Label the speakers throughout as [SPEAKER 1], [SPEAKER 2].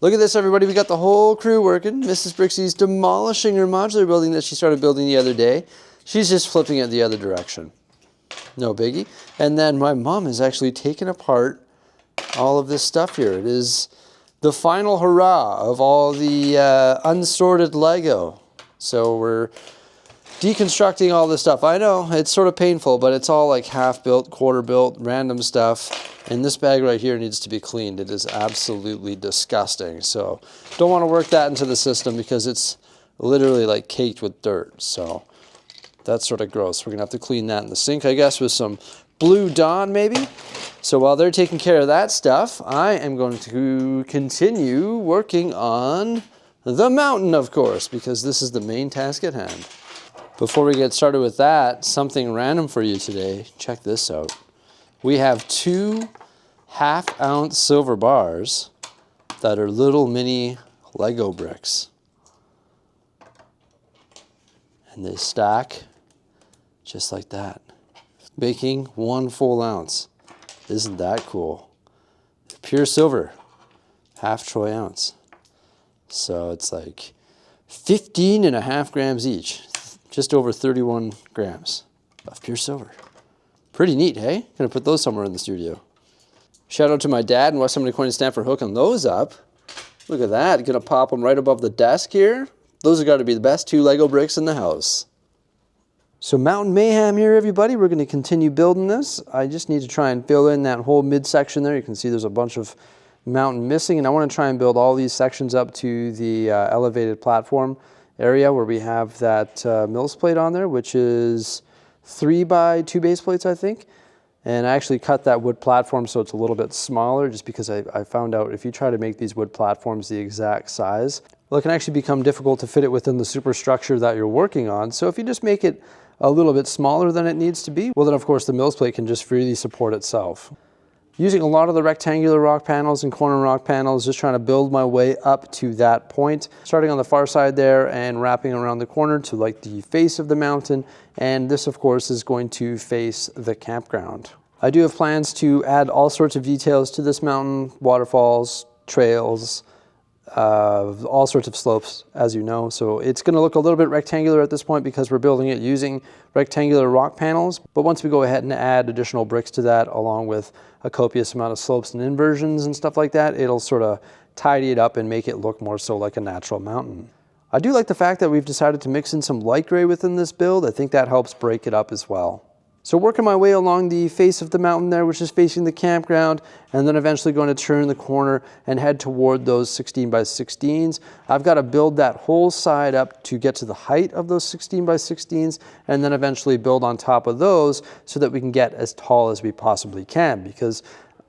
[SPEAKER 1] Look at this, everybody. We got the whole crew working. Mrs. Brixie's demolishing her modular building that she started building the other day. She's just flipping it the other direction. No biggie. And then my mom is actually taking apart all of this stuff here. It is the final hurrah of all the unsorted Lego. So we're deconstructing all this stuff. I know it's sort of painful, but it's all like half built, quarter built, random stuff. And this bag right here needs to be cleaned. It is absolutely disgusting. So don't want to work that into the system because it's literally like caked with dirt. So that's sort of gross. We're gonna have to clean that in the sink, I guess, with some Blue Dawn maybe. So while they're taking care of that stuff, I am going to continue working on the mountain, of course, because this is the main task at hand. Before we get started with that, something random for you today. Check this out. We have 2 half-ounce silver bars that are little mini Lego bricks. And they stack just like that, making 1 full ounce. Isn't that cool? Pure silver, half troy ounce. So it's like 15.5 grams each, just over 31 grams of pure silver. Pretty neat, hey? Gonna put those somewhere in the studio. Shout out to my dad and West Summit Coin Stamp for hooking those up. Look at that, gonna pop them right above the desk here. Those have got to be the best 2 Lego bricks in the house. So Mountain Mayhem here, everybody. We're gonna continue building this. I just need to try and fill in that whole midsection there. You can see there's a bunch of mountain missing, and I wanna try and build all these sections up to the elevated platform area where we have that mills plate on there, which is 3 by 2 base plates, I think. And I actually cut that wood platform so it's a little bit smaller just because I found out if you try to make these wood platforms the exact size, well, it can actually become difficult to fit it within the superstructure that you're working on. So if you just make it a little bit smaller than it needs to be, well then of course the mills plate can just freely support itself. Using a lot of the rectangular rock panels and corner rock panels, just trying to build my way up to that point. Starting on the far side there and wrapping around the corner to like the face of the mountain. And this of course is going to face the campground. I do have plans to add all sorts of details to this mountain, waterfalls, trails, all sorts of slopes, as you know. So it's going to look a little bit rectangular at this point because we're building it using rectangular rock panels. But once we go ahead and add additional bricks to that, along with a copious amount of slopes and inversions and stuff like that, it'll sort of tidy it up and make it look more so like a natural mountain. I do like the fact that we've decided to mix in some light gray within this build. I think that helps break it up as well. So working my way along the face of the mountain there, which is facing the campground, and then eventually going to turn the corner and head toward those 16 by 16s. I've got to build that whole side up to get to the height of those 16 by 16s, and then eventually build on top of those so that we can get as tall as we possibly can, because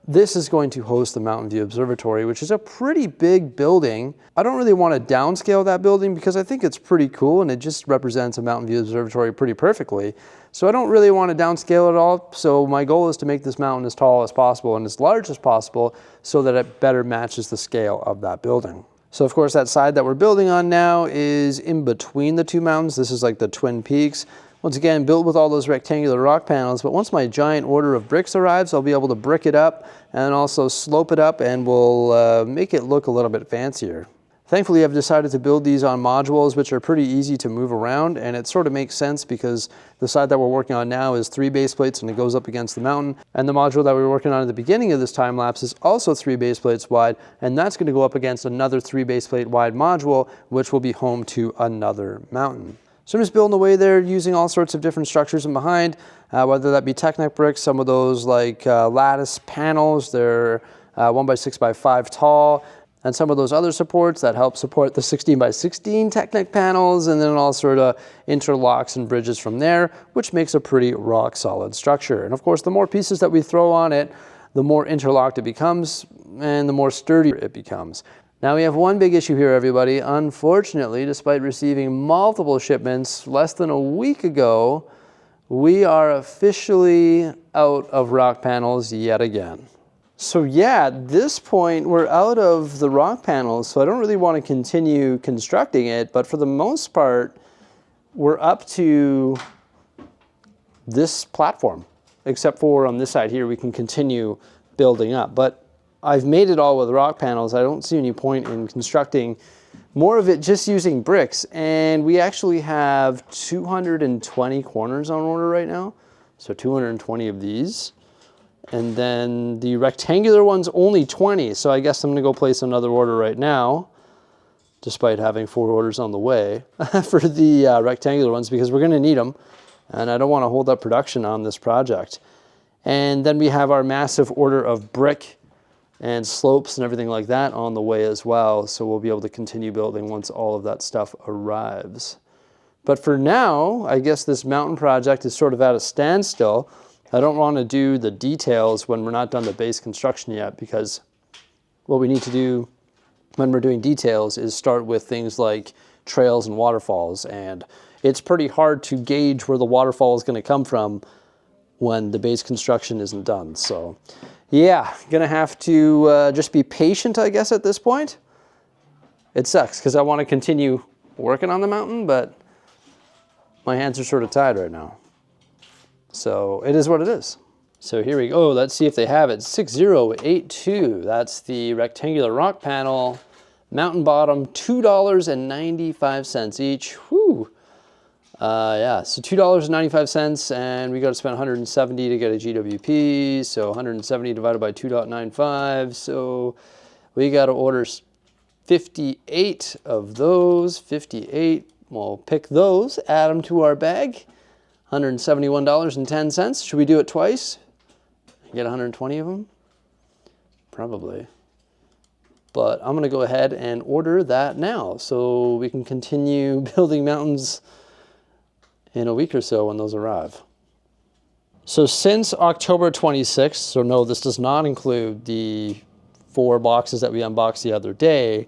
[SPEAKER 1] this is going to host the Mountain View Observatory, which is a pretty big building. I don't really want to downscale that building because I think it's pretty cool and it just represents a Mountain View Observatory pretty perfectly. So I don't really want to downscale it all. So my goal is to make this mountain as tall as possible and as large as possible so that it better matches the scale of that building. So of course that side that we're building on now is in between the 2 mountains. This is like the Twin Peaks. Once again, built with all those rectangular rock panels, but once my giant order of bricks arrives, I'll be able to brick it up and also slope it up, and we'll make it look a little bit fancier. Thankfully, I've decided to build these on modules, which are pretty easy to move around, and it sort of makes sense because the side that we're working on now is 3 base plates and it goes up against the mountain, and the module that we were working on at the beginning of this time lapse is also 3 base plates wide, and that's going to go up against another 3 base plate wide module, which will be home to another mountain. So I'm just building away there using all sorts of different structures in behind, whether that be Technic bricks, some of those like lattice panels, they're 1 by 6 by 5 tall, and some of those other supports that help support the 16 by 16 Technic panels, and then all sort of interlocks and bridges from there, which makes a pretty rock solid structure. And of course, the more pieces that we throw on it, the more interlocked it becomes and the more sturdy it becomes. Now we have one big issue here, everybody. Unfortunately, despite receiving multiple shipments less than a week ago, we are officially out of rock panels yet again. So yeah, at this point, we're out of the rock panels, so I don't really want to continue constructing it, but for the most part, we're up to this platform, except for on this side here, we can continue building up. But I've made it all with rock panels. I don't see any point in constructing more of it just using bricks. And we actually have 220 corners on order right now. So 220 of these. And then the rectangular one's only 20. So I guess I'm gonna go place another order right now, despite having 4 orders on the way for the rectangular ones, because we're gonna need them. And I don't wanna hold up production on this project. And then we have our massive order of brick and slopes and everything like that on the way as well. So we'll be able to continue building once all of that stuff arrives. But for now, I guess this mountain project is sort of at a standstill. I don't want to do the details when we're not done the base construction yet, because what we need to do when we're doing details is start with things like trails and waterfalls. And it's pretty hard to gauge where the waterfall is going to come from when the base construction isn't done. So yeah, gonna have to just be patient, I guess, at this point. It sucks because I want to continue working on the mountain, but my hands are sort of tied right now. So it is what it is. So here we go. Let's see if they have it. 6082. That's the rectangular rock panel, mountain bottom, $2.95 each. Whew. Yeah, so $2.95, and we got to spend 170 to get a GWP, so 170 divided by 2.95, so we got to order 58 of those, 58, we'll pick those, add them to our bag, $171.10. Should we do it twice? Get 120 of them? Probably. But I'm going to go ahead and order that now, so we can continue building mountains in a week or so when those arrive. So since October 26th, so no, this does not include the 4 boxes that we unboxed the other day,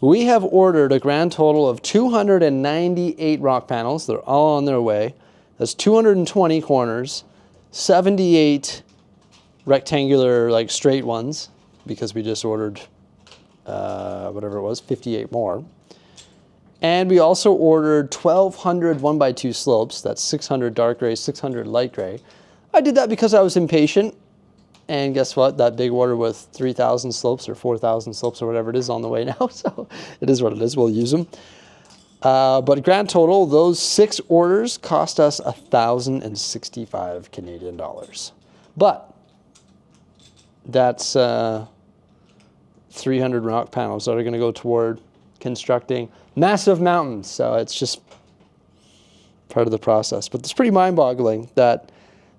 [SPEAKER 1] we have ordered a grand total of 298 rock panels. They're all on their way. That's 220 corners, 78 rectangular, like straight ones, because we just ordered whatever it was, 58 more. And we also ordered 1,200 1x2 slopes. That's 600 dark gray, 600 light gray. I did that because I was impatient. And guess what? That big order with 3,000 slopes or 4,000 slopes or whatever it is on the way now. So it is what it is. We'll use them. But grand total, those 6 orders cost us 1,065 Canadian dollars. But that's 300 rock panels that are going to go toward constructing massive mountains. So it's just part of the process. But it's pretty mind-boggling that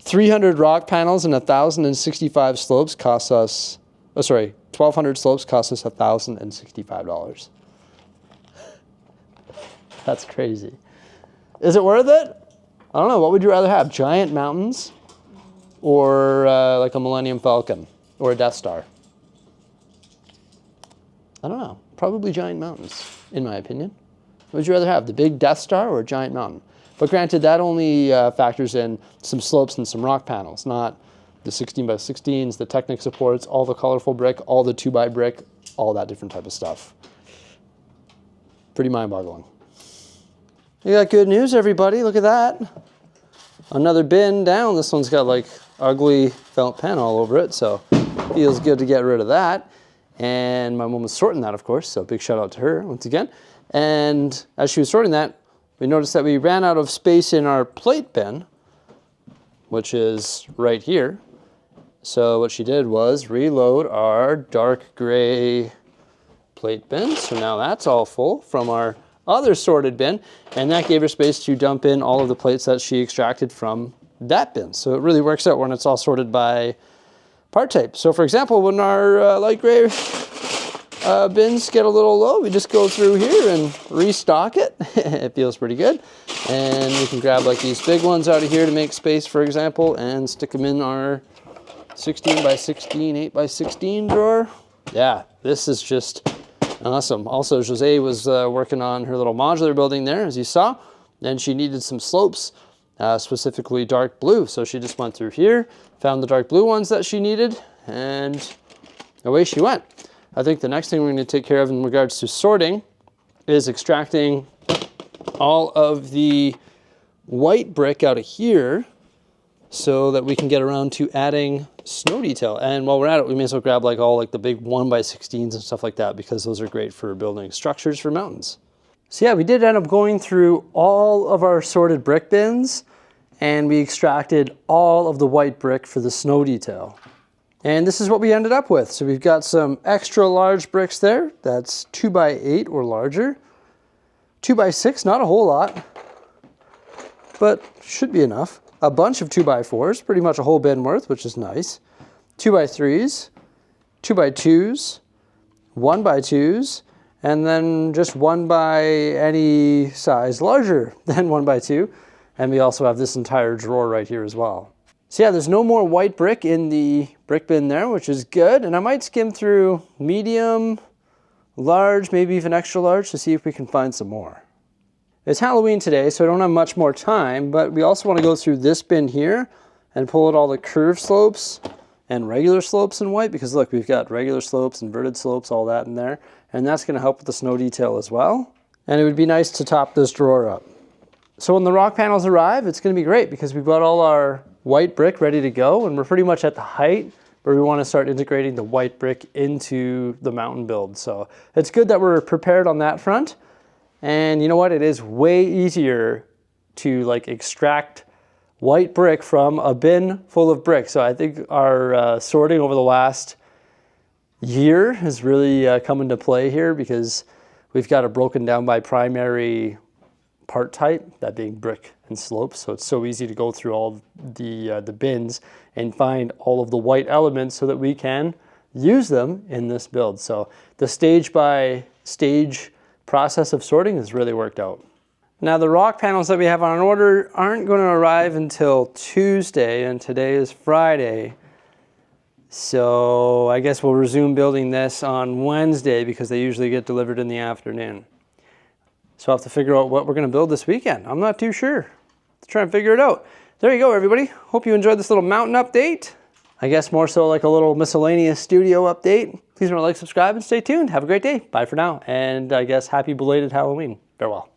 [SPEAKER 1] 300 rock panels and 1,065 slopes cost us, 1,200 slopes cost us $1,065. That's crazy. Is it worth it? I don't know. What would you rather have? Giant mountains or like a Millennium Falcon or a Death Star? I don't know. Probably giant mountains, in my opinion. What would you rather have, the big Death Star or a giant mountain? But granted, that only factors in some slopes and some rock panels, not the 16x16s, the Technic supports, all the colorful brick, all the 2x brick, all that different type of stuff. Pretty mind-boggling. We got good news, everybody. Look at that. Another bin down. This one's got like ugly felt pen all over it, so feels good to get rid of that. And my mom was sorting that, of course, so big shout out to her once again. And as she was sorting that, we noticed that we ran out of space in our plate bin, which is right here. So what she did was reload our dark gray plate bin. So now that's all full from our other sorted bin, and that gave her space to dump in all of the plates that she extracted from that bin. So it really works out when it's all sorted by part type. So for example, when our light gray bins get a little low, we just go through here and restock it. It feels pretty good. And we can grab like these big ones out of here to make space, for example, and stick them in our 16x16, 8x16 drawer. Yeah, this is just awesome. Also, Jose was working on her little modular building there, as you saw, and she needed some slopes, specifically dark blue. So she just went through here, found the dark blue ones that she needed, and away she went. I think the next thing we're going to take care of in regards to sorting is extracting all of the white brick out of here so that we can get around to adding snow detail. And while we're at it, we may as well grab like all like the big 1x16s and stuff like that, because those are great for building structures for mountains. So yeah, we did end up going through all of our sorted brick bins, and we extracted all of the white brick for the snow detail. And this is what we ended up with. So we've got some extra large bricks there. That's 2x8 or larger. 2x6, not a whole lot, but should be enough. A bunch of 2x4s, pretty much a whole bin worth, which is nice. 2x3s, 2x2s, 1x2s, and then just 1 by any size larger than 1x2. And we also have this entire drawer right here as well. So yeah, there's no more white brick in the brick bin there, which is good. And I might skim through medium, large, maybe even extra large to see if we can find some more. It's Halloween today, so I don't have much more time, but we also want to go through this bin here and pull out all the curved slopes and regular slopes in white, because look, we've got regular slopes, inverted slopes, all that in there, and that's going to help with the snow detail as well. And it would be nice to top this drawer up. So when the rock panels arrive, it's going to be great because we've got all our white brick ready to go, and we're pretty much at the height where we want to start integrating the white brick into the mountain build. So it's good that we're prepared on that front. And you know what? It is way easier to like extract white brick from a bin full of brick. So I think our sorting over the last year has really come into play here, because we've got it broken down by primary part type, that being brick and slope. So it's so easy to go through all the bins and find all of the white elements so that we can use them in this build. So the stage by stage process of sorting has really worked out. Now the rock panels that we have on order aren't going to arrive until Tuesday, and today is Friday. So I guess we'll resume building this on Wednesday, because they usually get delivered in the afternoon. So I'll have to figure out what we're going to build this weekend. I'm not too sure. Let's try and figure it out. There you go, everybody. Hope you enjoyed this little mountain update. I guess more so like a little miscellaneous studio update. Please remember to like, subscribe, and stay tuned. Have a great day. Bye for now. And I guess happy belated Halloween. Farewell.